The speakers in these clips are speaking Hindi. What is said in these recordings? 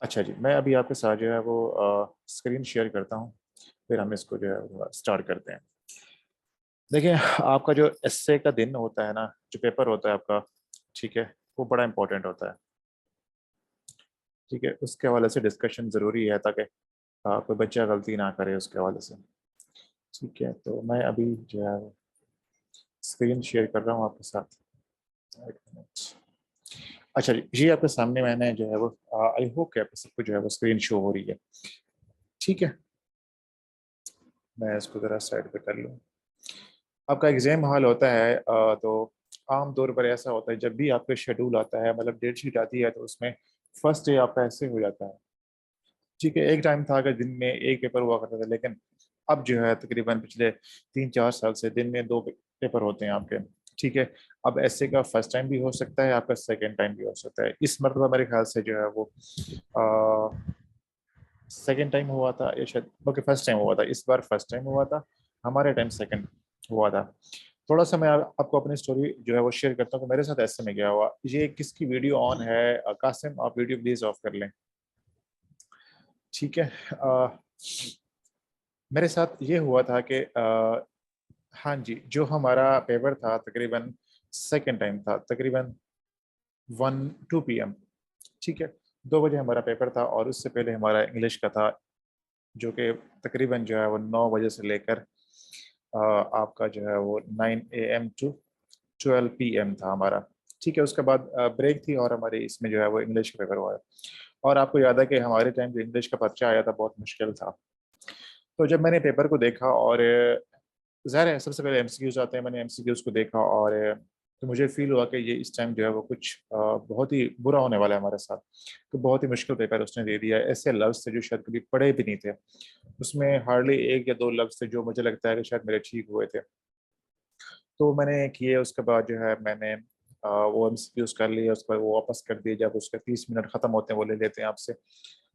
अच्छा जी, मैं अभी आपके साथ जो है वो स्क्रीन शेयर करता हूँ, फिर हम इसको जो है वो स्टार्ट करते हैं। देखिए, आपका जो एस्से का दिन होता है ना, जो पेपर होता है आपका, ठीक है, वो बड़ा इम्पोर्टेंट होता है, ठीक है? उसके हवाले से डिस्कशन ज़रूरी है ताकि कोई बच्चा गलती ना करे उसके हवाले से, ठीक है? तो मैं अभी जो है वो स्क्रीन शेयर कर रहा हूँ आपके साथ। 1 मिनट। अच्छा जी, ये आपके सामने मैंने जो है वो आई होप कि आपको सबको जो है वो स्क्रीन शो हो रही है, ठीक है? मैं इसको ज़रा साइड पे कर लूँ। आपका एग्ज़ाम हॉल होता है तो आम तौर पर ऐसा होता है जब भी आपका शेड्यूल आता है मतलब डेट शीट आती है तो उसमें फर्स्ट डे आपका ऐसे हो जाता है। ठीक है, एक टाइम था कि दिन में 1 पेपर हुआ करता था लेकिन अब जो है तकरीबन पिछले 3-4 साल से दिन में 2 पेपर होते हैं आपके। ठीक है, अब ऐसे का फर्स्ट टाइम भी हो सकता है, आपका सेकंड टाइम भी हो सकता है। इस मर्तबा मेरे ख्याल से जो है वो सेकंड टाइम हुआ था या शायद बल्कि फर्स्ट टाइम हुआ था। इस बार फर्स्ट टाइम हुआ था, हमारे टाइम सेकंड हुआ था। थोड़ा सा मैं आपको अपनी स्टोरी जो है वो शेयर करता हूँ कि मेरे साथ ऐसे में क्या हुआ। ये किसकी वीडियो ऑन है? कासिम, आप वीडियो प्लीज ऑफ कर लें, ठीक है? मेरे साथ ये हुआ था कि हाँ जी, जो हमारा पेपर था तकरीबन सेकंड टाइम था, तकरीबन 1-2 पीएम, ठीक है? 2 बजे हमारा पेपर था और उससे पहले हमारा इंग्लिश का था, जो कि तकरीबन जो है वो 9 बजे से लेकर आपका जो है वो 9 एएम टू 12 पीएम था हमारा, ठीक है? उसके बाद ब्रेक थी और हमारे इसमें जो है वो इंग्लिश का पेपर हुआ है। और आपको याद है कि हमारे टाइम जो इंग्लिश का पर्चा आया था बहुत मुश्किल था। तो जब मैंने पेपर को देखा और ज़ाहिर है सबसे पहले एमसीक्यूज़ आते हैं, मैंने एमसीक्यूज़ को देखा और तो मुझे फ़ील हुआ कि ये इस टाइम जो है वो कुछ बहुत ही बुरा होने वाला है हमारे साथ। तो बहुत ही मुश्किल पेपर उसने दे दिया है। ऐसे लफ्ज़ थे जो शायद कभी पढ़े भी नहीं थे। उसमें हार्डली 1 या 2 लफ्ज़ थे जो मुझे लगता है कि शायद मेरे ठीक हुए थे। तो मैंने किए, उसके बाद जो है मैंने वो एमसीक्यूज़ कर लिए, उसके बाद वो वापस कर दिए, जब उसके 30 मिनट खत्म होते हैं वो ले लेते हैं आपसे।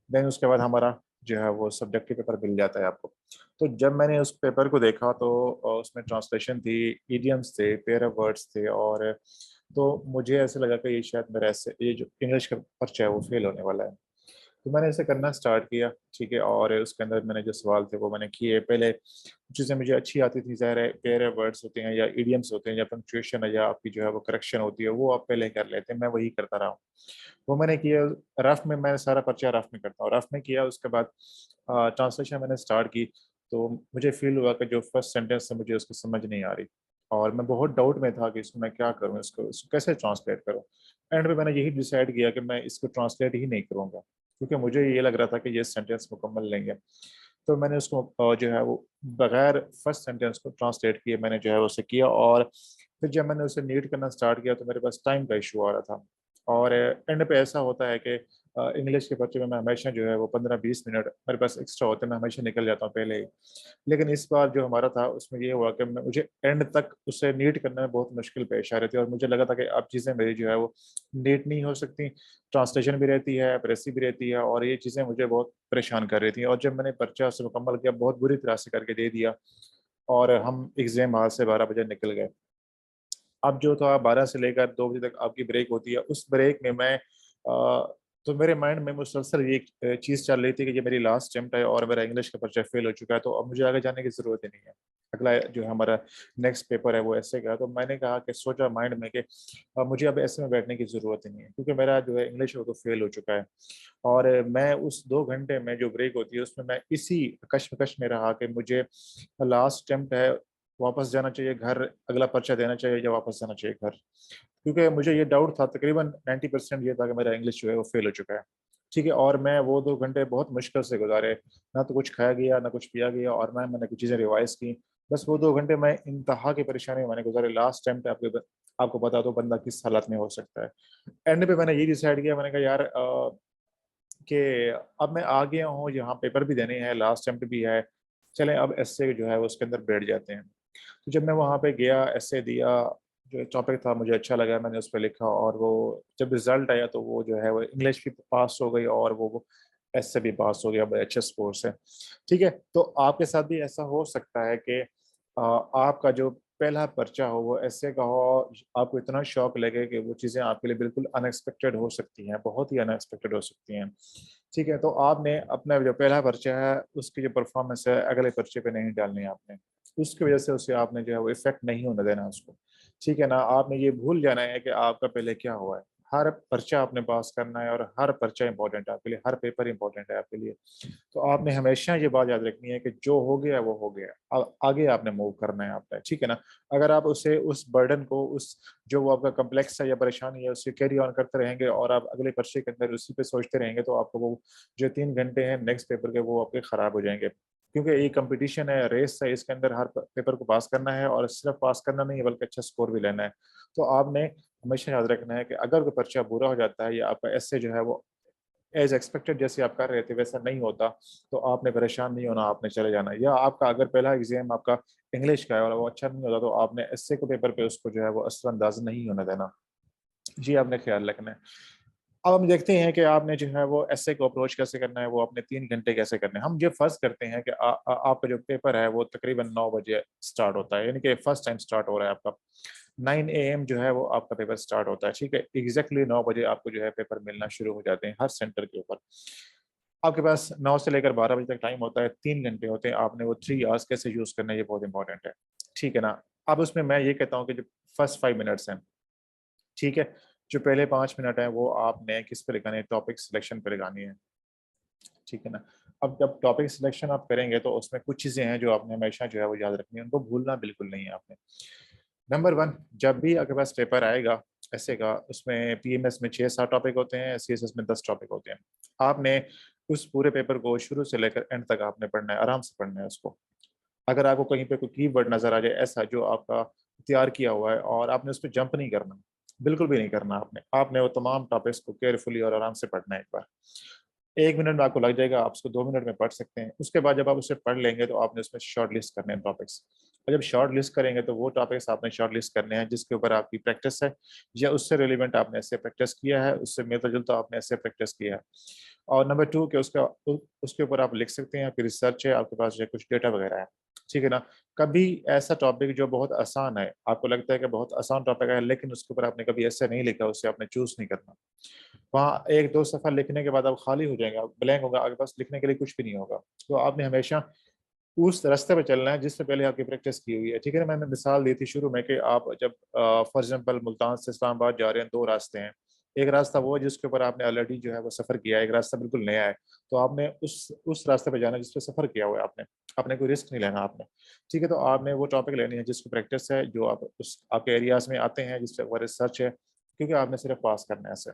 देन उसके बाद हमारा जो है वो सब्जेक्टिव पेपर मिल जाता है आपको। तो जब मैंने उस पेपर को देखा तो उसमें ट्रांसलेशन थी, इडियम्स थे, पेयर ऑफ वर्ड्स थे और तो मुझे ऐसा लगा कि ये शायद मेरा ऐसे ये जो इंग्लिश का पर्चा है वो फेल होने वाला है। तो मैंने ऐसे करना स्टार्ट किया, ठीक है? और उसके अंदर मैंने जो सवाल थे वो मैंने किए। पहले चीज़ें मुझे अच्छी आती थी, ज़ाहिर है पेयर ऑफ वर्ड्स होते हैं या इडियम्स होते हैं या पंक्चुएशन है या आपकी जो है वो करेक्शन होती है, वो आप पहले कर लेते हैं, मैं वही करता रहा हूँ। वो मैंने किया, रफ़ में मैं सारा पर्चा रफ़ में करता हूँ, रफ़ में किया। उसके बाद ट्रांसलेशन मैंने स्टार्ट की, तो मुझे फ़ील हुआ कि जो फर्स्ट सेंटेंस है मुझे उसकी समझ नहीं आ रही और मैं बहुत डाउट में था कि इसको मैं क्या करूँ, इसको कैसे ट्रांसलेट करूँ? एंड में मैंने यही डिसाइड किया कि मैं इसको ट्रांसलेट ही नहीं करूँगा, क्योंकि मुझे ये लग रहा था कि ये सेंटेंस मुकम्मल नहीं है। तो मैंने उसको जो है वो बगैर फर्स्ट सेंटेंस को ट्रांसलेट किए मैंने जो है उसे किया और फिर जब मैंने उसे रीड करना स्टार्ट किया तो मेरे पास टाइम का इशू आ रहा था और एंड पे ऐसा होता है कि इंग्लिश के पर्चे में मैं हमेशा जो है वो 15-20 मिनट मेरे पास एक्स्ट्रा होते हैं, मैं हमेशा निकल जाता हूँ पहले ही। लेकिन इस बार जो हमारा था उसमें ये हुआ कि मुझे एंड तक उसे नीट करने में बहुत मुश्किल पेश आ रही थी और मुझे लगा था कि अब चीज़ें मेरी जो है वो नीट नहीं हो सकती, ट्रांसलेशन भी रहती है, प्रेसी भी रहती है और ये चीज़ें मुझे बहुत परेशान कर रही थी। और जब मैंने पर्चा उसे मुकम्मल किया, बहुत बुरी तरह से करके दे दिया और हम एग्ज़ाम हॉल से 12 बजे निकल गए। अब जो था 12 से लेकर 2 बजे तक आपकी ब्रेक होती है, उस ब्रेक में मैं तो मेरे माइंड में मुसलसल ये चीज़ चल रही थी कि ये मेरी लास्ट अटेम्प्ट है और मेरा इंग्लिश का पर्चा फेल हो चुका है, तो अब मुझे आगे जाने की ज़रूरत ही नहीं है। अगला जो हमारा नेक्स्ट पेपर है वो ऐसे का है, तो मैंने कहा कि सोचा माइंड में कि मुझे अब ऐसे में बैठने की ज़रूरत ही नहीं है, क्योंकि मेरा जो है इंग्लिश है वो तो फेल हो चुका है। और मैं उस 2 घंटे में जो ब्रेक होती है उसमें मैं इसी कश्मकश में रहा कि मुझे लास्ट अटेम्प्ट है, वापस जाना चाहिए घर, अगला पर्चा देना चाहिए या वापस जाना चाहिए घर। क्योंकि मुझे ये डाउट था, तकरीबन 90% ये था कि मेरा इंग्लिश जो है वो फेल हो चुका है। ठीक है? और मैं वो 2 घंटे बहुत मुश्किल से गुज़ारे, ना तो कुछ खाया गया, ना कुछ पिया गया और ना मैंने कुछ चीज़ें रिवाइज़ की। बस वो 2 घंटे मैं इंतहा की परेशानी में मैंने गुज़ारे। लास्ट टाइम पे आपको बता दूँ बंदा किस हालत में हो सकता है। एंड पे मैंने ये डिसाइड किया, मैंने कहा यार कि अब मैं आ गया हूँ, यहाँ पेपर भी देने हैं, लास्ट अटेम्प्ट भी है, चलें अब एस्से जो है वो उसके अंदर बैठ जाते हैं। तो जब मैं वहाँ पे गया, एस्से दिया, जो टॉपिक था मुझे अच्छा लगा, मैंने उस पे लिखा और वो जब रिज़ल्ट आया तो वो जो है वो इंग्लिश भी पास हो गई और वो एस्से भी पास हो गया बड़े अच्छे स्कोर से। ठीक है? तो आपके साथ भी ऐसा हो सकता है कि आपका जो पहला पर्चा हो वो ऐसे का हो, आपको इतना शौक लगे कि वो चीज़ें आपके लिए बिल्कुल अनएक्सपेक्टेड हो सकती हैं, बहुत ही अनएक्सपेक्टेड हो सकती हैं। ठीक है, तो आपने अपना जो पहला पर्चा है उसकी जो परफॉर्मेंस है अगले पर्चे पे नहीं डालनी है आपने। उसकी वजह से उसे आपने जो है वो इफ़ेक्ट नहीं होने देना उसको। ठीक है ना? आपने ये भूल जाना है कि आपका पहले क्या हुआ है। हर पर्चा आपने पास करना है और हर पर्चा इम्पोर्टेंट है आपके लिए, हर पेपर इम्पोर्टेंट है आपके लिए। तो आपने हमेशा ये बात याद रखनी है कि जो हो गया वो हो गया। अब आगे आपने मूव करना है आपने, ठीक है ना? अगर आप उसे उस बर्डन को उस जो वो आपका कॉम्प्लेक्स है या परेशानी है उससे कैरी ऑन करते रहेंगे और आप अगले पर्चे के अंदर उसी पे सोचते रहेंगे तो आपको वो जो 3 घंटे हैं नेक्स्ट पेपर के वो आपके खराब हो जाएँगे। क्योंकि ये कॉम्पिटिशन है, रेस है, इसके अंदर हर प पेपर को पास करना है और सिर्फ पास करना नहीं है बल्कि अच्छा स्कोर भी लेना है। तो आपने हमेशा याद रखना है कि अगर कोई पर्चा बुरा हो जाता है या आपका एसे जो है वो एज़ एक्सपेक्टेड जैसे आप कर रहे थे वैसा नहीं होता, तो आपने परेशान नहीं होना, आपने चले जाना है। या आपका अगर पहला एग्ज़ाम आपका इंग्लिश का है और वो अच्छा नहीं होता तो आपने एस्से के पेपर पे उसको जो है वो असरअंदाज़ नहीं होने देना। जी, आपने ख़्याल रखना है। अब हम देखते हैं कि आपने जो है वो एस्से को अप्रोच कैसे करना है, वो अपने 3 घंटे कैसे करने हैं। हम ये फ़र्ज़ करते हैं कि आपका जो पेपर है वो तकरीबन 9 बजे स्टार्ट होता है, यानी कि फर्स्ट टाइम स्टार्ट हो रहा है आपका। 9 एएम जो है वो आपका पेपर स्टार्ट होता है, ठीक है? एग्ज़ैक्टली 9 बजे आपको जो है पेपर मिलना शुरू हो जाते हैं हर सेंटर के ऊपर। आपके पास 9 से लेकर 12 बजे तक टाइम होता है, 3 घंटे होते हैं, आपने वो 3 आवर्स कैसे यूज़ करना है ये बहुत इम्पोर्टेंट है, ठीक है ना? अब उसमें मैं ये कहता हूँ कि जो फर्स्ट 5 मिनट्स हैं, ठीक है? जो पहले 5 मिनट हैं वो आपने किस पे लगाने हैं, टॉपिक सिलेक्शन पे लगानी है, ठीक है ना? अब जब टॉपिक सिलेक्शन आप करेंगे तो उसमें कुछ चीज़ें हैं जो आपने हमेशा जो है वो याद रखनी है, उनको भूलना बिल्कुल नहीं है आपने। नंबर 1, जब भी आपके पास पेपर आएगा ऐसे का, उसमें पीएमएस में 6-7 टॉपिक होते हैं, सीएसएस में 10 टॉपिक होते हैं। आपने उस पूरे पेपर को शुरू से लेकर एंड तक आपने पढ़ना है, आराम से पढ़ना है उसको। अगर आपको कहीं पे कोई कीवर्ड नज़र आ जाए ऐसा जो आपका तैयार किया हुआ है और आपने उस पे जंप नहीं करना, बिल्कुल भी नहीं करना आपने। आपने वो तमाम टॉपिक्स को केयरफुली और आराम से पढ़ना है एक बार। 1 मिनट में आपको लग जाएगा, आप उसको 2 मिनट में पढ़ सकते हैं। उसके बाद जब आप उसे पढ़ लेंगे तो आपने उसमें शॉर्ट लिस्ट करने हैं टॉपिक्स। और जब शॉर्ट लिस्ट करेंगे तो वो टॉपिक्स आपने शॉर्ट लिस्ट करने हैं जिसके ऊपर आपकी प्रैक्टिस है या उससे रिलेवेंट आपने ऐसे प्रैक्टिस किया है, उससे मिलता-जुलता आपने ऐसे प्रैक्टिस किया है। और नंबर 2 कि उसके ऊपर आप लिख सकते हैं, आपकी रिसर्च है, आपके पास जो है कुछ डेटा वगैरह है। ठीक है ना? कभी ऐसा टॉपिक जो बहुत आसान है, आपको लगता है कि बहुत आसान टॉपिक है लेकिन उसके ऊपर आपने कभी ऐसे नहीं लिखा, उसे आपने चूज़ नहीं करना। वहाँ 1-2 सफ़ा लिखने के बाद आप खाली हो जाएँगे, आप ब्लैंक होगा, आपके पास लिखने के लिए कुछ भी नहीं होगा। तो आपने हमेशा उस रास्ते पे चलना है जिससे पहले आपकी प्रैक्टिस की हुई है, ठीक है ना? मैंने मिसाल दी थी शुरू में कि आप जब फॉर एग्ज़ाम्पल मुल्तान से इस्लामाबाद जा रहे हैं, 2 रास्ते हैं। एक रास्ता वो है जिसके ऊपर आपने ऑलरेडी जो है वो सफ़र किया है, एक रास्ता बिल्कुल नया है। तो आपने उस रास्ते पे जाना है जिस पे सफ़र किया हुआ है आपने। आपने कोई रिस्क नहीं लेना आपने, ठीक है? तो आपने वो टॉपिक लेनी है जिसकी प्रैक्टिस है, जो आप उस आपके एरियाज़ में आते हैं, जिस पे आपका रिसर्च है, क्योंकि आपने सिर्फ़ पास करना है ऐसे।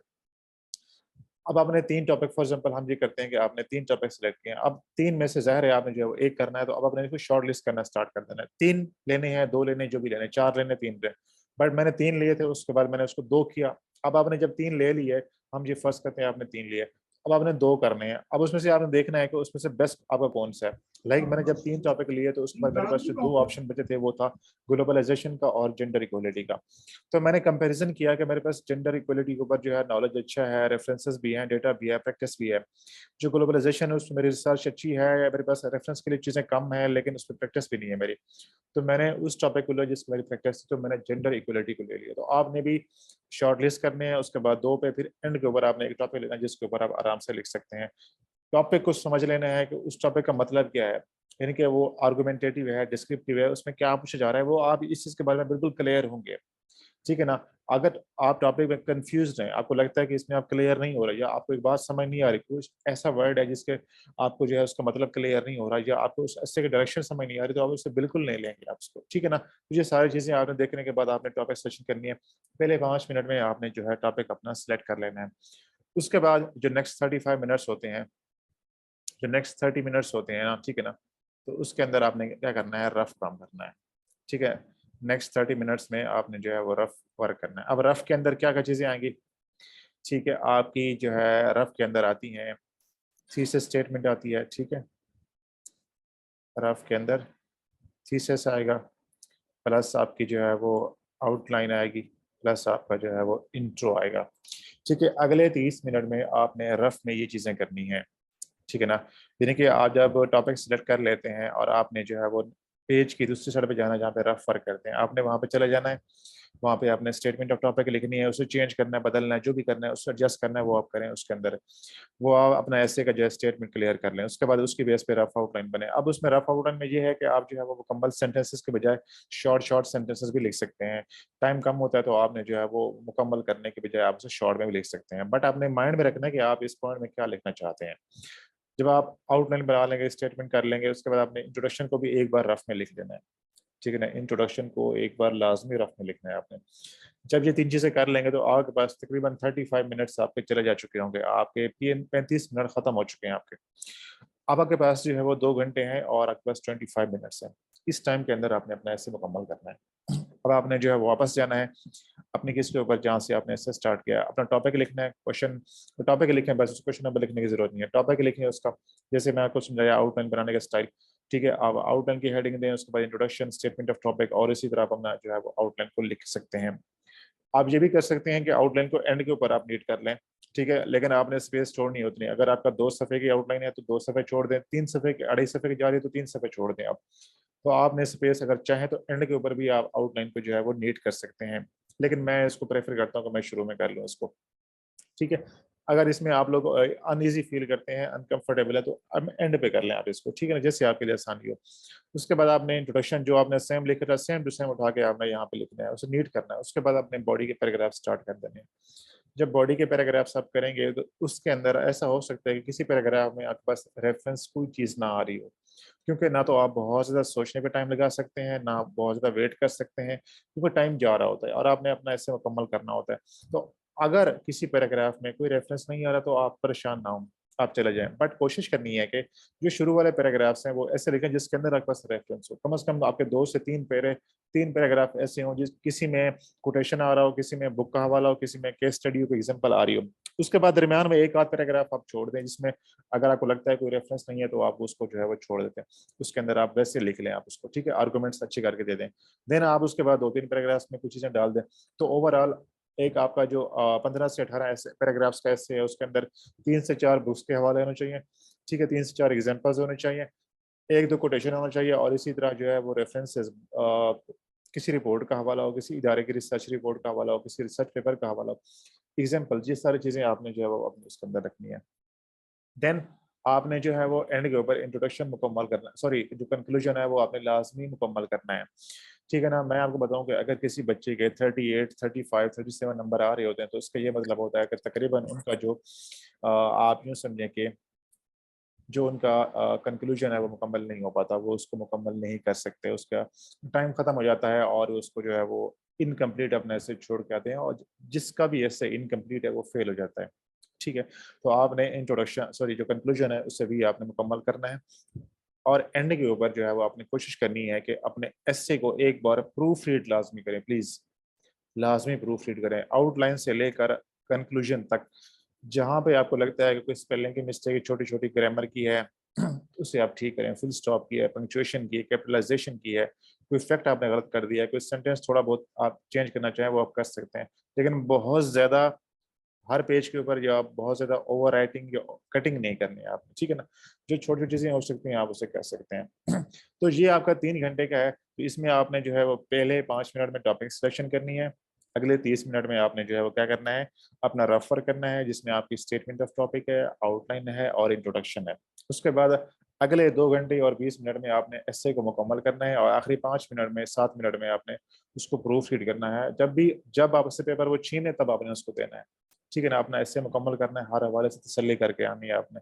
अब आपने 3 टॉपिक फॉर एग्ज़ाम्पल हम ये करते हैं कि आपने 3 टॉपिक सेलेक्ट किए हैं। अब 3 में से ज़ाहिर है आपने जो है वो 1 करना है, तो अब आपने इसको शॉर्ट लिस्ट करना स्टार्ट कर देना है। 3 लेने हैं, 2 लेने हैं, जो भी लेने हैं, 4 लेने हैं, 3 लेने हैं। बट मैंने 3 लिए थे, उसके बाद मैंने उसको 2 किया। अब आपने जब 3 ले लिए, हम ये फर्ज़ करते हैं आपने 3 लिए। अब आपने 2 करने हैं। अब उसमें से आपने देखना है कि उसमें से बेस्ट आपका कौन-सा है। लाइक मैंने जब 3 टॉपिक लिए तो उसके बाद मेरे पास जो 2 ऑप्शन बचे थे वो था ग्लोबलाइज़ेशन का और जेंडर इक्वालिटी का। तो मैंने कंपैरिज़न किया कि मेरे पास जेंडर इक्वालिटी के ऊपर जो है नॉलेज अच्छा है, रेफरेंसेस भी हैं, डेटा भी है, प्रैक्टिस भी है। जो ग्लोबलाइज़ेशन है उसमें मेरी रिसर्च अच्छी है, मेरे पास रेफरेंस के लिए चीज़ें कम हैं लेकिन उसमें प्रैक्टिस भी नहीं है मेरी। तो मैंने उस टॉपिक को लिया जिसमें मेरी प्रैक्टिस थी, तो मैंने जेंडर इक्वालिटी को ले लिया। तो आपने भी शॉर्ट लिस्ट करने हैं, उसके बाद 2 पे फिर एंड के ऊपर आपने एक टॉपिक लेना है जिसके ऊपर आप आराम से लिख सकते हैं। टॉपिक को समझ लेना है कि उस टॉपिक का मतलब क्या है। यानी कि वो आर्गुमेंटेटिव है, डिस्क्रिप्टिव है, उसमें क्या पूछा जा रहा है, वो आप इस चीज़ के बारे में बिल्कुल क्लियर होंगे। ठीक है ना? अगर आप टॉपिक में कन्फ्यूज़्ड हैं, आपको लगता है कि इसमें आप क्लियर नहीं हो रहे या आपको एक बात समझ नहीं आ रही, कुछ ऐसा वर्ड है जिसके आपको जो है उसका मतलब क्लियर नहीं हो रहा या आपको उस एस्से की डायरेक्शन समझ नहीं आ रही, तो आप उसे बिल्कुल नहीं लेंगे आप उसको, ठीक है ना? तो ये सारी चीज़ें आपने देखने के बाद आपने टॉपिक सिलेक्शन करनी है। पहले 5 मिनट में आपने जो है टॉपिक अपना सिलेक्ट कर लेना है। उसके बाद जो नेक्स्ट 35 मिनट्स होते हैं, जो नेक्स्ट 30 मिनट्स होते हैं ना, ठीक है ना? तो उसके अंदर आपने क्या करना है, रफ काम करना है, ठीक है? नेक्स्ट 30 मिनट्स में आपने जो है वो रफ वर्क करना है। अब रफ के अंदर क्या-क्या चीज़ें आएँगी, ठीक है? आपकी जो है रफ के अंदर आती हैं, थीसिस स्टेटमेंट आती है, ठीक है? रफ के अंदर थीसिस आएगा, प्लस आपकी जो है वो आउटलाइन आएगी, प्लस आपका जो है वो इंट्रो आएगा, ठीक है? अगले 30 मिनट में आपने रफ में ये चीज़ें करनी हैं, ठीक है ना? यानी कि आप जब टॉपिक सेलेक्ट कर लेते हैं और आपने जो है वो पेज की दूसरी साइड पे जाना है जहाँ पे रफ वर्क करते हैं, आपने वहाँ पे चले जाना है। वहाँ पे आपने स्टेटमेंट ऑफ टॉपिक लिखनी है, उसे चेंज करना है, बदलना है, जो भी करना है उससे एडजस्ट करना है वो आप करें उसके अंदर। वो आप अपना ऐसे का जो है स्टेटमेंट क्लियर कर लें, उसके बाद उसकी बेस पे रफ आउटलाइन बने। अब उसमें रफ आउटलाइन में ये है कि आप जो है वो मुकम्मल सेंटेंसेस के बजाय शॉर्ट शॉर्ट सेंटेंसेस भी लिख सकते हैं। टाइम कम होता है तो आपने जो है वो मुकम्मल करने के बजाय आप उसे शॉर्ट में भी लिख सकते हैं, बट आपने माइंड में रखना है कि आप इस पॉइंट में क्या लिखना चाहते हैं। जब आप आउटलाइन बना लेंगे, स्टेटमेंट कर लेंगे, उसके बाद आपने इंट्रोडक्शन को भी एक बार रफ में लिख लेना है, ठीक है ना। इंट्रोडक्शन को एक बार लाजमी रफ में लिखना है आपने। जब ये 3 चीजें कर लेंगे तो आपके पास तकरीबन 35 मिनट्स आपके चले जा चुके होंगे, आपके 35 मिनट खत्म हो चुके हैं आपके। अब आपके पास जो है वो 2 घंटे हैं और आपके पास 25 मिनट्स हैं। इस टाइम के अंदर आपने अपना ऐसे मुकम्मल करना है। अब आपने जो है वापस जाना है अपनी किस के ऊपर जहाँ से आपने ऐसे स्टार्ट किया, अपना टॉपिक लिखना है, क्वेश्चन टॉपिक लिखना है, बस क्वेश्चन नंबर लिखने की जरूरत नहीं है, टॉपिक लिखनी है उसका। जैसे मैं आपको समझाया आउटलाइन बनाने का स्टाइल, ठीक है। आप आउटलाइन की हेडिंग दें, उसके बाद इंट्रोडक्शन, स्टेटमेंट ऑफ टॉपिक, और इसी तरह आप अपना जो है वो आउटलाइन को लिख सकते हैं। आप ये भी कर सकते हैं कि आउटलाइन को एंड के ऊपर आप नीट कर लें, ठीक है, लेकिन आपने स्पेस छोड़नी है उतनी। अगर आपका 2 सफ़े की आउटलाइन है तो 2 सफ़े छोड़ दें, 3 सफ़े की 2.5 सफ़े की जा रही है तो 3 सफ़े छोड़ दें आप। तो आपने स्पेस अगर चाहें तो एंड के ऊपर भी आप आउटलाइन को जो है वो नीट कर सकते हैं, लेकिन मैं इसको प्रेफर करता हूँ कि मैं शुरू में कर लूँ इसको, ठीक है। अगर इसमें आप लोग अनईजी फील करते हैं, अनकंफर्टेबल है, तो अब एंड पे कर लें आप इसको, ठीक है ना, जैसे आपके लिए आसानी हो। उसके बाद आपने इंट्रोडक्शन जो आपने सेम लिखा था सेम टू सेम उठा के आपने यहाँ पे लिखना है, उसे नीट करना है। उसके बाद आपने बॉडी के पैराग्राफ स्टार्ट कर देने हैं। जब बॉडी के पैराग्राफ्स आप करेंगे तो उसके अंदर ऐसा हो सकता है कि किसी पैराग्राफ में आपके पास रेफरेंस कोई चीज़ ना आ रही हो, क्योंकि ना तो आप बहुत ज़्यादा सोचने पे टाइम लगा सकते हैं, ना आप बहुत ज़्यादा वेट कर सकते हैं, क्योंकि टाइम जा रहा होता है और आपने अपना ऐसे मुकम्मल करना होता है। तो अगर किसी पैराग्राफ में कोई रेफरेंस नहीं आ रहा तो आप परेशान ना हों, आप चले जाएँ। बट कोशिश करनी है कि जो शुरू वाले पैराग्राफ्स हैं वो ऐसे लिखें जिसके अंदर आपके पास रेफरेंस हो। कम से कम आपके 2 से 3 पैराग्राफ ऐसे हों जिस किसी में कोटेशन आ रहा हो, किसी में बुक का हवाला हो, किसी में केस स्टडी हो, कोई एग्जांपल आ रही हो। उसके बाद दरमियान में एक आध पैराग्राफ आप छोड़ दें जिसमें अगर आपको लगता है कोई रेफरेंस नहीं है तो आप उसको जो है वो छोड़ देते हैं। उसके अंदर आप वैसे लिख लें आप उसको, ठीक है, आर्गुमेंट्स अच्छे करके दे दें। देन आप उसके बाद 2-3 पैराग्राफ्स में कुछ चीज़ें डाल दें। तो ओवरऑल एक आपका जो 15 से 18 ऐसे पैराग्राफ्स का ऐसे है, उसके अंदर 3 से 4 बुक्स के हवाले होने चाहिए, ठीक है, 3 से 4 एग्जांपल्स होने चाहिए, 1-2 कोटेशन होना चाहिए, और इसी तरह जो है वो रेफरेंसेस किसी रिपोर्ट का हवाला हो, किसी इदारे की रिसर्च रिपोर्ट का हवाला हो, किसी रिसर्च पेपर का हवाला हो, एग्जाम्पल, ये सारी चीज़ें आपने जो है वो अपने उसके अंदर रखनी है। देन आपने जो है वो एंड के ऊपर इंट्रोडक्शन मुकम्मल करना, सॉरी, जो कंक्लूजन है वो आपने लाजमी मुकम्मल करना है, ठीक है ना। मैं आपको बताऊं कि अगर किसी बच्चे के 38, 35, 37 नंबर आ रहे होते हैं तो इसका ये मतलब होता है कि तकरीबन उनका जो आप यूँ समझें कि जो उनका कंक्लूजन है वो मुकम्मल नहीं हो पाता, वो उसको मुकम्मल नहीं कर सकते, उसका टाइम ख़त्म हो जाता है और उसको जो है वो इनकम्प्लीट अपने ऐसे छोड़ के आते हैं, और जिसका भी ऐसे इनकम्प्लीट है वो फेल हो जाता है, ठीक है। तो आपने इंट्रोडक्शन, सॉरी, जो कंक्लूजन है उससे भी आपने मुकम्मल करना है, और एंड के ऊपर जो है वो आपने कोशिश करनी है कि अपने एस्से को एक बार प्रूफ रीड लाजमी करें, प्लीज़ लाजमी प्रूफ रीड करें, आउटलाइन से लेकर कंक्लूजन तक। जहाँ पे आपको लगता है कि कोई स्पेलिंग की मिस्टेक छोटी छोटी ग्रामर की है उसे आप ठीक करें, फुल स्टॉप की है, पंक्चुएशन की है, कैपिटलाइजेशन की है, कोई फैक्ट आपने गलत कर दिया है, कोई सेंटेंस थोड़ा बहुत आप चेंज करना चाहें वो आप कर सकते हैं, लेकिन बहुत ज़्यादा हर पेज के ऊपर या बहुत ज़्यादा ओवर राइटिंग या कटिंग नहीं करनी है आपने, ठीक है ना। जो छोटी छोटी चीज़ें हो सकती हैं आप उसे कर सकते हैं तो ये आपका 3 घंटे का है, तो इसमें आपने जो है वो पहले 5 मिनट में टॉपिक सिलेक्शन करनी है, अगले 30 मिनट में आपने जो है वो क्या करना है, अपना रेफर करना है जिसमें आपकी स्टेटमेंट ऑफ टॉपिक है, आउटलाइन है और इंट्रोडक्शन है। उसके बाद अगले 2 घंटे और 20 मिनट में आपने एस्से को मुकम्मल करना है, और आखिरी 5 मिनट में 7 मिनट में आपने उसको प्रूफ रीड करना है। जब आप उससे पेपर वो छीने तब आपने उसको देना है, ठीक है ना। अपना ऐसे मुकम्मल करना है, हर हवाले से तसल्ली करके आनी है आपने।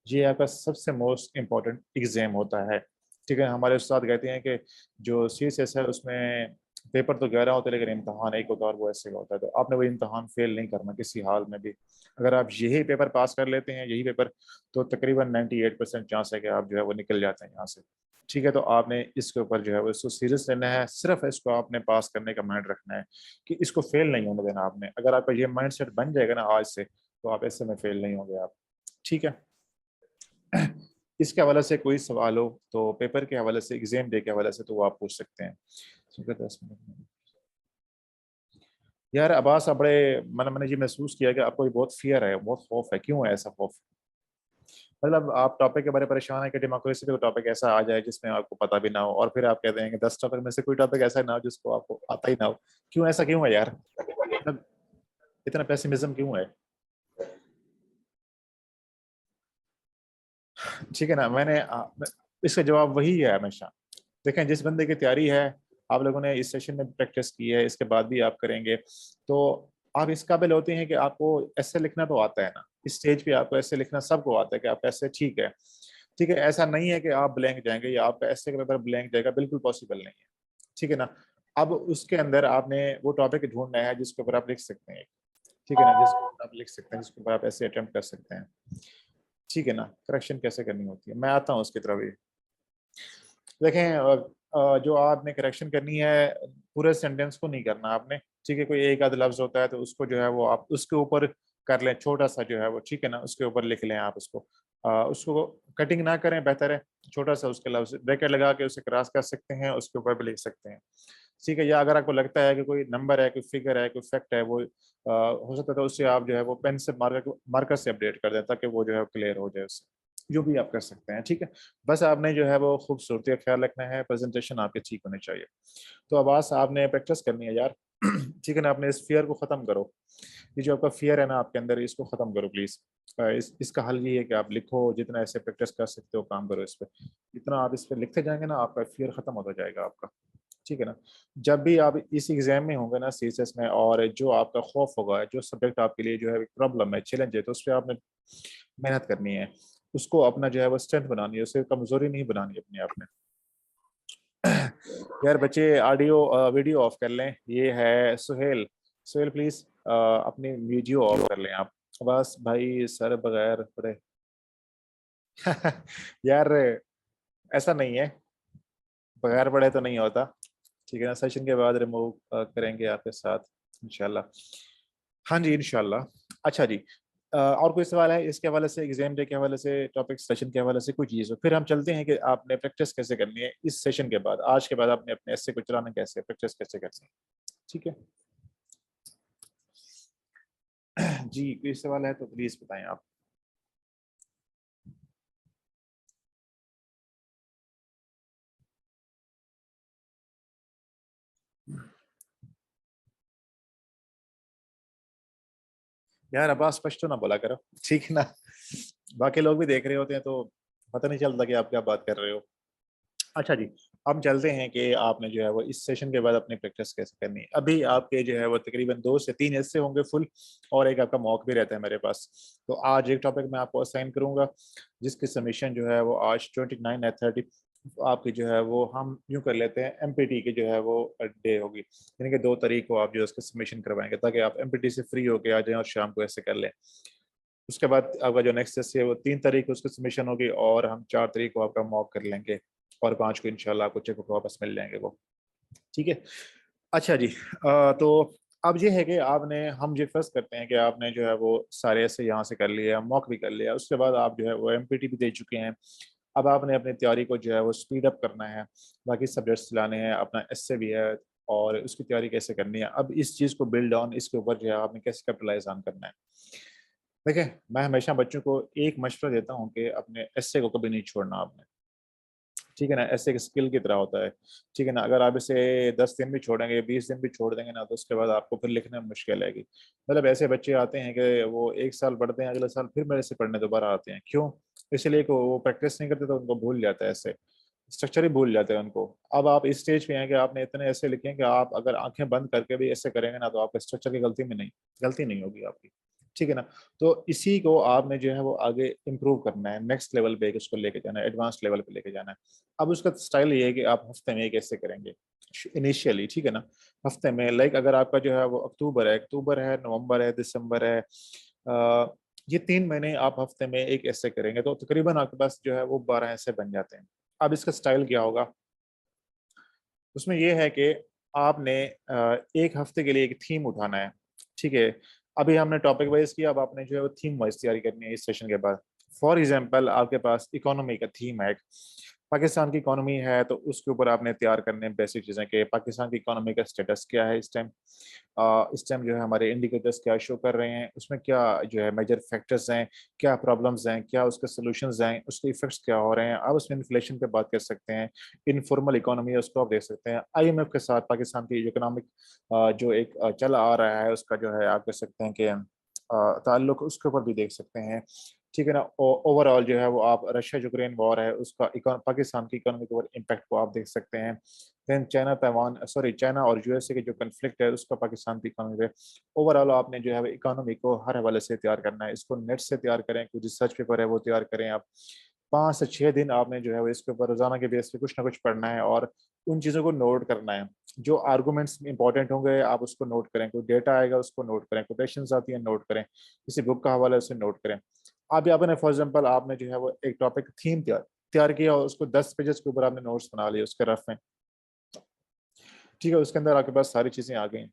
ये आपका सबसे मोस्ट इम्पोर्टेंट एग्जाम होता है, ठीक है। हमारे उस्ताद कहते हैं कि जो CSS है उसमें पेपर तो 11 होते हैं लेकिन इम्तहान एक होता है और वो ऐसे का होता है, तो आपने वो इम्तहान फेल नहीं करना किसी हाल में भी। अगर आप यही पेपर पास कर लेते हैं, यही पेपर, तो तकरीबन 98% चांस है कि आप जो है वो निकल जाते हैं यहाँ से, ठीक है। तो आपने इसके ऊपर जो है वो इसको सीरियस लेना है, सिर्फ इसको आपने पास करने का माइंड रखना है कि इसको फेल नहीं होने देना आपने। अगर आपका ये माइंड सेट बन जाएगा ना आज से, तो आप ऐसे में फेल नहीं होंगे आप, ठीक है। इसके हवाले से कोई सवाल हो तो पेपर के हवाले से, एग्जाम डे के हवाले से, तो वो आप पूछ सकते हैं। ठीक है, 10 मिनट में। यार अब्बास, आप बड़े मैंने ये महसूस किया कि आपको ये बहुत फियर है, बहुत खौफ है, क्यों है ऐसा खौफ? मतलब आप टॉपिक के बारे में परेशान है कि डेमोक्रेसी का टॉपिक ऐसा आ जाए जिसमें आपको पता भी ना हो, और फिर आप कहते हैं कि 10 टॉपिक में से कोई टॉपिक ऐसा ना हो जिसको आपको आता ही ना हो। क्यों, ऐसा क्यों है यार? मतलब इतना पेसिमिज्म क्यों है? ठीक है ना, इसका जवाब वही है हमेशा। देखें, जिस बंदे की तैयारी है, आप लोगों ने इस सेशन में प्रैक्टिस की है, इसके बाद भी आप करेंगे, तो आप इस काबिल होते हैं कि आपको ऐसे लिखना तो आता है ना। इस स्टेज पे आपको ऐसे लिखना सबको आता है कि आप ऐसे, ठीक है। ठीक है, ऐसा नहीं है कि आप ब्लैंक जाएंगे या आपका ऐसे का पेपर ब्लैंक जाएगा, बिल्कुल पॉसिबल नहीं है। ठीक है ना। अब उसके अंदर आपने वो टॉपिक ढूंढना है जिसके ऊपर आप लिख सकते हैं। ठीक है ना, जिसके ऊपर आप लिख सकते हैं, जिसके ऊपर आप ऐसे अटेम्प्ट कर सकते हैं। ठीक है ना। करेक्शन कैसे करनी होती है, मैं आता हूँ उसकी तरफ भी। देखें, जो आपने करेक्शन करनी है, पूरे सेंटेंस को नहीं करना आपने। ठीक है, कोई एक आध लफ्ज होता है तो उसको जो है वो आप उसके ऊपर कर लें, छोटा सा जो है वो, ठीक है ना, उसके ऊपर लिख लें आप उसको। उसको कटिंग ना करें, बेहतर है। छोटा सा उसके लफ्ज ब्रैकेट लगा के उसे क्रॉस कर सकते हैं, उसके ऊपर भी लिख सकते हैं। ठीक है, या अगर आपको लगता है कि कोई नंबर है, कोई फिगर है, कोई फैक्ट है, वो हो सकता है तो उससे आप जो है वो पेन से मार्कर से अपडेट कर दें, ताकि वो जो है क्लियर हो जाए उससे। जो भी आप कर सकते हैं, ठीक है। बस आपने जो है वो खूबसूरती का ख्याल रखना है, प्रेजेंटेशन आपकी ठीक होनी चाहिए। तो आवाज आपने प्रैक्टिस करनी है यार। ठीक है ना, अपने इस फियर को खत्म करो। ये जो आपका फियर है ना आपके अंदर, इसको खत्म करो प्लीज। इसका हल ये है कि आप लिखो, जितना ऐसे प्रैक्टिस कर सकते हो काम करो इस पे। जितना आप इस पे लिखते जाएंगे ना, आपका फियर खत्म होता जाएगा आपका। ठीक है ना। जब भी आप इस एग्जाम में होंगे ना, सीएसएस में, और जो आपका खौफ होगा, जो सब्जेक्ट आपके लिए जो है प्रॉब्लम है, चैलेंज है, तो उस पर आपने मेहनत करनी है। उसको अपना जो है वो स्ट्रेंथ बनानी है, उसे कमजोरी नहीं बनानी अपने आप में। यार बच्चे, ऑडियो वीडियो ऑफ कर लें। ये है सुहेल। सुहेल प्लीज अपनी वीडियो ऑफ कर लें आप। बस भाई, सर बगैर पढ़े। यार ऐसा नहीं है, बगैर पढ़े तो नहीं होता। ठीक है ना, सेशन के बाद रिमूव करेंगे आपके साथ इंशाल्लाह। हाँ जी, इंशाल्लाह। अच्छा जी, और कोई सवाल है इसके हवाले से, एग्जाम डे के हवाले से, टॉपिक सेशन के हवाले से, कोई चीज़ हो? फिर हम चलते हैं कि आपने प्रैक्टिस कैसे करनी है इस सेशन के बाद। आज के बाद आपने अपने ऐसे को चलाना कैसे, प्रैक्टिस कैसे करनी है। ठीक है। जी, कोई सवाल है तो प्लीज बताएं आप। यार अब्बास, स्पष्ट तो ना बोला करो, ठीक है ना। बाकी लोग भी देख रहे होते हैं तो पता नहीं चलता कि आप क्या बात कर रहे हो। अच्छा जी, हम चलते हैं कि आपने जो है वो इस सेशन के बाद अपनी प्रैक्टिस कैसे करनी है। अभी आपके जो है वो तकरीबन 2 से 3 हिस्से होंगे फुल, और एक आपका मॉक भी रहता है मेरे पास। तो आज एक टॉपिक मैं आपको असाइन करूंगा, जिसकी सबमिशन जो है वो आज 29 या 30 आपकी जो है वो, हम यूं कर लेते हैं, एमपीटी की जो है वो डे होगी, यानी कि 2 तारीख को आप जो है उसका सबमिशन करवाएंगे, ताकि आप एमपीटी से फ्री होके आ जाएं और शाम को ऐसे कर लें। उसके बाद आपका जो नेक्स्ट टेस्ट है वो 3 तारीख को उसकी सबमिशन होगी, और हम 4 तारीख को आपका मॉक कर लेंगे, और 5 को इंशाल्लाह आपको चेक वापस मिल जाएंगे वो। ठीक है। अच्छा जी, तो अब ये है कि आपने, हम ये फर्स्ट करते हैं कि आपने जो है वो सारे ऐसे यहाँ से कर लिया, मॉक भी कर लिया, उसके बाद आप जो है वो एमपीटी भी दे चुके हैं। अब आपने अपनी तैयारी को जो है वो स्पीड अप करना है, बाकी सब्जेक्ट्स चलाने हैं, अपना एससे भी है, और उसकी तैयारी कैसे करनी है। अब इस चीज़ को बिल्ड ऑन, इसके ऊपर जो है आपने कैसे कैपिटलाइज ऑन करना है। देखिए, मैं हमेशा बच्चों को एक मशवरा देता हूँ कि अपने एस्से को कभी नहीं छोड़ना आपने। ठीक है ना, ऐसे एक स्किल की तरह होता है। ठीक है ना, अगर आप इसे 10 दिन भी छोड़ेंगे, 20 दिन भी छोड़ देंगे ना, तो उसके बाद आपको फिर लिखने में मुश्किल आएगी। मतलब ऐसे बच्चे आते हैं कि वो 1 साल पढ़ते हैं, अगले साल फिर मेरे से पढ़ने दोबारा आते हैं। क्यों? इसलिए कि वो प्रैक्टिस नहीं करते, तो उनको भूल जाता है, ऐसे स्ट्रक्चर ही भूल जाते हैं उनको। अब आप इस स्टेज पे हैं कि आपने इतने ऐसे लिखे हैं कि आप अगर आंखें बंद करके भी ऐसे करेंगे ना, तो आपका स्ट्रक्चर की गलती नहीं होगी आपकी। ठीक है ना। तो इसी को आपने जो है वो आगे इम्प्रूव करना है, नेक्स्ट लेवल पे उसको लेके जाना है, एडवांस लेवल पे लेके जाना है। अब उसका स्टाइल ये है कि आप हफ्ते में कैसे करेंगे इनिशियली। ठीक है ना, हफ्ते में, लाइक अगर आपका जो है वो अक्टूबर है, नवंबर है, दिसंबर है, ये 3 महीने आप हफ्ते में एक ऐसे करेंगे, तो तकरीबन आपके पास जो है वो 12 ऐसे बन जाते हैं। अब इसका स्टाइल क्या होगा, उसमें यह है कि आपने एक हफ्ते के लिए एक थीम उठाना है। ठीक है। अभी हमने टॉपिक वाइज किया, अब आपने जो है वो थीम वाइज तैयारी करनी है इस सेशन के बाद। फॉर एग्जांपल, आपके पास इकोनॉमी का थीम है, पाकिस्तान की इकोनॉमी है तो उसके ऊपर आपने तैयार करने बेसिक चीज़ें कि पाकिस्तान की इकोनॉमी का स्टेटस क्या है इस टाइम जो है हमारे इंडिकेटर्स क्या शो कर रहे हैं, उसमें क्या जो है मेजर फैक्टर्स हैं, क्या प्रॉब्लम्स हैं, क्या उसके सॉल्यूशंस हैं, उसके इफेक्ट्स क्या हो रहे हैं। आप उसमें इन्फ्लेशन पे बात कर सकते हैं, इनफॉर्मल इकोनॉमी है उसको आप देख सकते हैं, आईएमएफ के साथ पाकिस्तान की इकोनॉमिक जो एक चल आ रहा है उसका जो है आप कह सकते हैं कि ताल्लुक उसके ऊपर भी देख सकते हैं। ठीक है ना। ओवरऑल जो है वो आप रशिया यूक्रेन वॉर है उसका पाकिस्तान की इकोनॉमी के ऊपर इम्पैक्ट को आप देख सकते हैं। देन चाइना और यूएसए के जो कन्फ्लिक्ट है उसका पाकिस्तान की इकोनॉमी पे ओवरऑल आपने जो है इकोनॉमी को हर हवाले से तैयार करना है। इसको नेट से तैयार करें, कोई रिसर्च पेपर है वो तैयार करें आप। 5 से 6 दिन आपने जो है वो इसके ऊपर रोजाना के बेस पे कुछ ना कुछ पढ़ना है और उन चीज़ों को नोट करना है। जो आर्गूमेंट्स इंपॉर्टेंट होंगे आप उसको नोट करें, कोई डेटा आएगा उसको नोट करें, कोटेशंस आती है नोट करें, किसी बुक का हवाला है उसे नोट करें। आप आपने फॉर एग्जाम्पल आपने जो है वो एक टॉपिक थीम तैयार किया और उसको 10 पेजेस के ऊपर आपने नोट्स बना लिए उसके रफ में। ठीक है, उसके अंदर आपके पास सारी चीज़ें आ गई।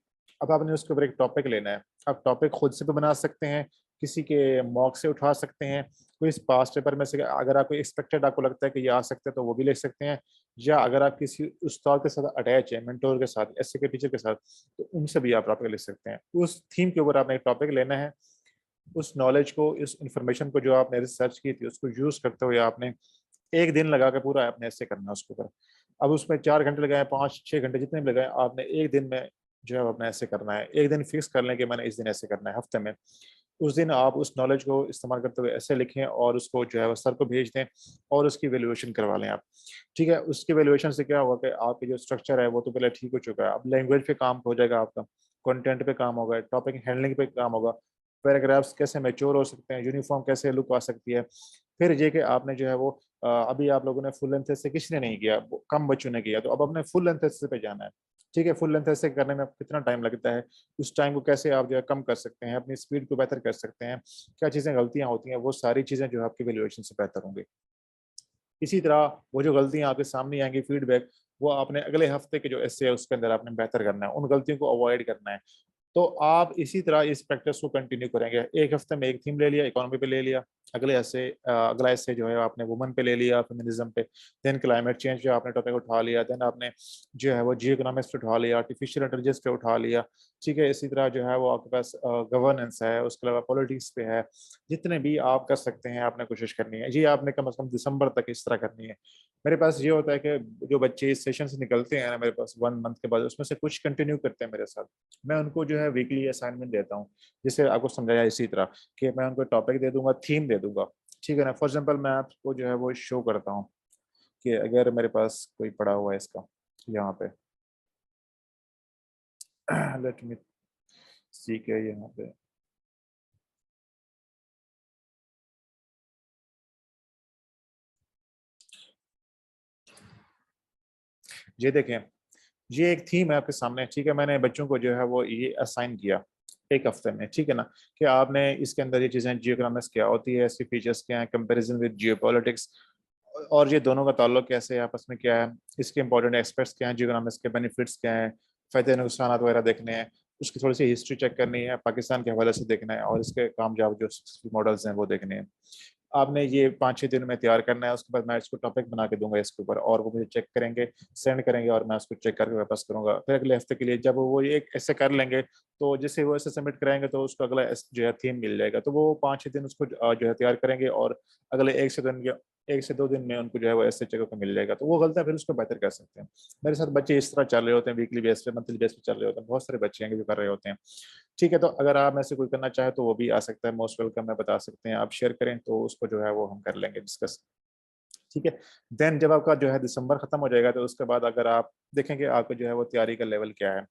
अब आपने उसके ऊपर एक टॉपिक लेना है। आप टॉपिक खुद से भी बना सकते हैं, किसी के मॉक से उठा सकते हैं, कोई इस पास्ट पेपर में से अगर आपको एक्सपेक्टेड आपको लगता है कि ये आ सकते हैं तो वो भी लिख सकते हैं, या अगर आप किसी उस्ताद के साथ अटैच है, मेंटोर के साथ, ऐसे के टीचर के साथ, तो उनसे भी आप टॉपिक लिख सकते हैं। उस थीम के ऊपर आपने एक टॉपिक लेना है, उस नॉलेज को, इस इंफॉर्मेशन को जो आपने रिसर्च की थी उसको यूज़ करते हुए आपने 1 दिन लगा के पूरा आपने ऐसे करना है उसके ऊपर। अब उसमें 4 घंटे लगाए, 5-6 घंटे जितने भी लगाए, आपने 1 दिन में जो है अपना ऐसे करना है। 1 दिन फिक्स कर लें कि मैंने इस दिन ऐसे करना है हफ्ते में। उस दिन आप उस नॉलेज को इस्तेमाल करते हुए ऐसे लिखें और उसको जो है वो सर को भेज दें और उसकी वैल्यूएशन करवा लें आप। ठीक है, उसकी वैल्यूएशन से क्या होगा कि आपकी जो स्ट्रक्चर है वो तो पहले ठीक हो चुका है। अब लैंग्वेज पे काम हो जाएगा आपका, कंटेंट पे काम होगा, टॉपिक हैंडलिंग पे काम होगा, पैराग्राफ्स कैसे मैच्योर हो सकते हैं, यूनिफॉर्म कैसे लुक आ सकती है। फिर ये कि आपने जो है वो अभी आप लोगों ने फुल लेंथ से किसी ने नहीं किया, कम बच्चों ने किया, तो अब अपने फुल लेंथ से पे जाना है। ठीक है, फुल लेंथ से करने में आपको कितना टाइम लगता है, उस टाइम को कैसे आप जो है कम कर सकते हैं, अपनी स्पीड को बेहतर कर सकते हैं, क्या चीज़ें गलतियां होती हैं, वो सारी चीज़ें जो है आपकी वैल्यूएशन से बेहतर होंगी। इसी तरह वो जो गलतियां आपके सामने आएंगी फीडबैक, वो आपने अगले हफ्ते के जो एस्से है उसके अंदर आपने बेहतर करना है, उन गलतियों को अवॉइड करना है। तो आप इसी तरह इस प्रैक्टिस को कंटिन्यू करेंगे। एक हफ्ते में एक थीम ले लिया, इकोनॉमी पे ले लिया, अगला ऐसे जो है आपने वुमन पे ले लिया, फेमिनिज्म पे, देन क्लाइमेट चेंज जो आपने टॉपिक उठा लिया, देन आपने जो है वो जियो इकोनॉमिक्स पे उठा लिया, आर्टिफिशियल इंटेलिजेंस पे उठा लिया। ठीक है, इसी तरह जो है वो आपके पास गवर्नेंस है, उसके अलावा पॉलिटिक्स पे है। जितने भी आप कर सकते हैं आपने कोशिश करनी है, ये आपने कम से कम दिसंबर तक इस तरह करनी है। मेरे पास ये होता है कि जो बच्चे इस सेशन से निकलते हैं ना मेरे पास 1 मंथ के बाद, उसमें से कुछ कंटिन्यू करते हैं मेरे साथ। मैं उनको जो है वीकली असाइनमेंट देता हूँ, जिसे आपको समझाया इसी तरह कि मैं उनको टॉपिक दे दूंगा, थीम दे दूंगा। ठीक है ना। फॉर एग्जाम्पल मैं आपको जो है वो शो करता हूँ कि अगर मेरे पास कोई पड़ा हुआ है इसका यहाँ पे लेट मी सी के यहाँ पे ये देखें, ये एक थीम है आपके सामने। ठीक है, मैंने बच्चों को जो है वो ये असाइन किया एक हफ्ते में। ठीक है ना, कि आपने इसके अंदर ये चीज़ें, जियोग्रामिक्स क्या होती है, इसके फीचर्स क्या हैं, कंपैरिजन विद जियोपॉलिटिक्स, और ये दोनों का ताल्लुक कैसे है आपस में, क्या है इसके इंपॉर्टेंट एस्पेक्ट्स, क्या हैं जियोग्रामिक्स के बेनिफिट्स, क्या हैं फ़ायदे नुकसान वगैरह देखने हैं। उसकी थोड़ी सी हिस्ट्री चेक करनी है, पाकिस्तान के हवाले से देखना है, और इसके कामयाब जो मॉडल्स हैं वो देखने हैं। आपने ये 5-6 दिन में तैयार करना है। उसके बाद मैं इसको टॉपिक बना के दूंगा इसके ऊपर, और वो मुझे चेक करेंगे, सेंड करेंगे, और मैं उसको चेक करके वापस करूंगा। फिर अगले हफ्ते के लिए जब वो एक ऐसे कर लेंगे, तो जैसे वो ऐसे सबमिट कराएंगे तो उसको अगला जो है थीम मिल जाएगा। तो वो 5-6 दिन उसको जो है तैयार करेंगे, और अगले 1 से 2 दिन में उनको जो है वो ऐसे जगह को मिल जाएगा। तो वो गलतियां फिर उसको बेहतर कर सकते हैं। मेरे साथ बच्चे इस तरह चल रहे होते हैं, वीकली बेस पे, मंथली बेस पे चल रहे होते हैं, बहुत सारे बच्चे हैं जो कर रहे होते हैं। ठीक है, तो अगर आप में से कोई करना चाहे तो वो भी आ सकता है, मोस्ट वेलकम है, बता सकते हैं, आप शेयर करें तो उसको जो है वो हम कर लेंगे डिस्कस। ठीक है। देन जब आपका जो है दिसंबर खत्म हो जाएगा, तो उसके बाद अगर आप देखेंगे आपको जो है वो तैयारी का लेवल क्या है।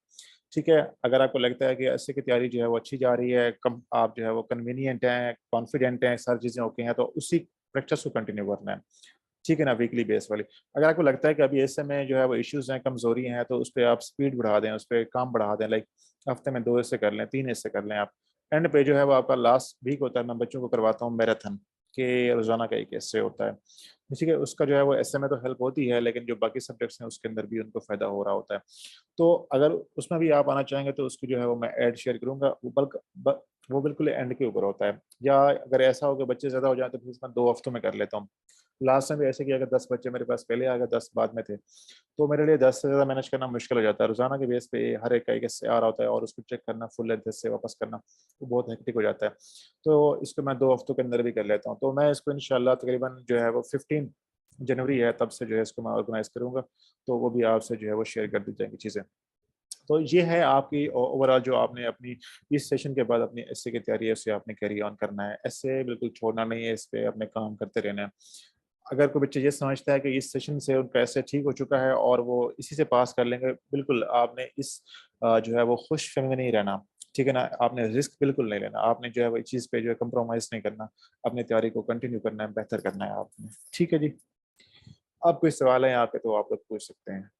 ठीक है, अगर आपको लगता है कि ऐसे की तैयारी जो है वो अच्छी जा रही है, कम आप जो है वो कन्वीनियंट हैं, कॉन्फिडेंट हैं, सारी चीज़ें ओके हैं, तो उसी प्रैक्टिस को कंटिन्यू करना है। ठीक है ना, वीकली बेस वाली। अगर आपको लगता है कि अभी ऐसे में जो है वो इश्यूज हैं, कमजोरी हैं, तो उस पर आप स्पीड बढ़ा दें, उस पर काम बढ़ा दें, लाइक हफ्ते में 2 हिस्से कर लें, 3 हिस्से कर लें आप। एंड पे जो है वो आपका लास्ट वीक होता है, मैं बच्चों को करवाता हूँ मैराथन के, रोजाना का एक हिस्से होता है। ठीक है, उसका जो है वो ऐसे में तो हेल्प होती है, लेकिन जो बाकी सब्जेक्ट्स हैं उसके अंदर भी उनको फायदा हो रहा होता है। तो अगर उसमें भी आप आना चाहेंगे तो उसकी जो है वो मैं ऐड शेयर करूंगा। वो बल्क वो बिल्कुल एंड के ऊपर होता है। या अगर ऐसा हो कि बच्चे ज़्यादा हो जाए तो फिर इसमें 2 हफ्तों में कर लेता हूँ। लास्ट टाइम भी ऐसे किया कि 10 बच्चे मेरे पास पहले आ गए, 10 बाद में थे। तो मेरे लिए 10 से ज़्यादा मैनेज करना मुश्किल हो जाता है। रोज़ाना के बेस पे हर एक का एक ऐसे आ रहा होता है और उसको चेक करना, फुल लेंथ से वापस करना, वो बहुत हेक्टिक हो जाता है। तो इसको मैं 2 हफ्तों के अंदर भी कर लेता हूँ। तो मैं इसको इंशाल्लाह तकरीबन जो है वो 15 जनवरी है तब से जो है इसको मैं ऑर्गेनाइज़ करूँगा। तो वो भी आपसे जो है वो शेयर कर दी जाएँगी चीज़ें। तो ये है आपकी ओवरऑल जो आपने अपनी इस सेशन के बाद अपनी एस्से की तैयारी है उसे आपने कैरी ऑन करना है। एस्से बिल्कुल छोड़ना नहीं है, इस पे अपने काम करते रहना है। अगर कोई बच्चा ये समझता है कि इस सेशन से उनका एस्से ठीक हो चुका है और वो इसी से पास कर लेंगे, बिल्कुल आपने इस जो है वो खुशफ़हमी में नहीं रहना, ठीक है ना? आपने रिस्क बिल्कुल नहीं लेना, आपने जो है वो इस चीज़ पे जो है कॉम्प्रोमाइज़ नहीं करना, अपनी तैयारी को कंटिन्यू करना है, बेहतर करना है आपने। ठीक है जी। अब कोई सवाल है यहाँ पे तो आप लोग पूछ सकते हैं।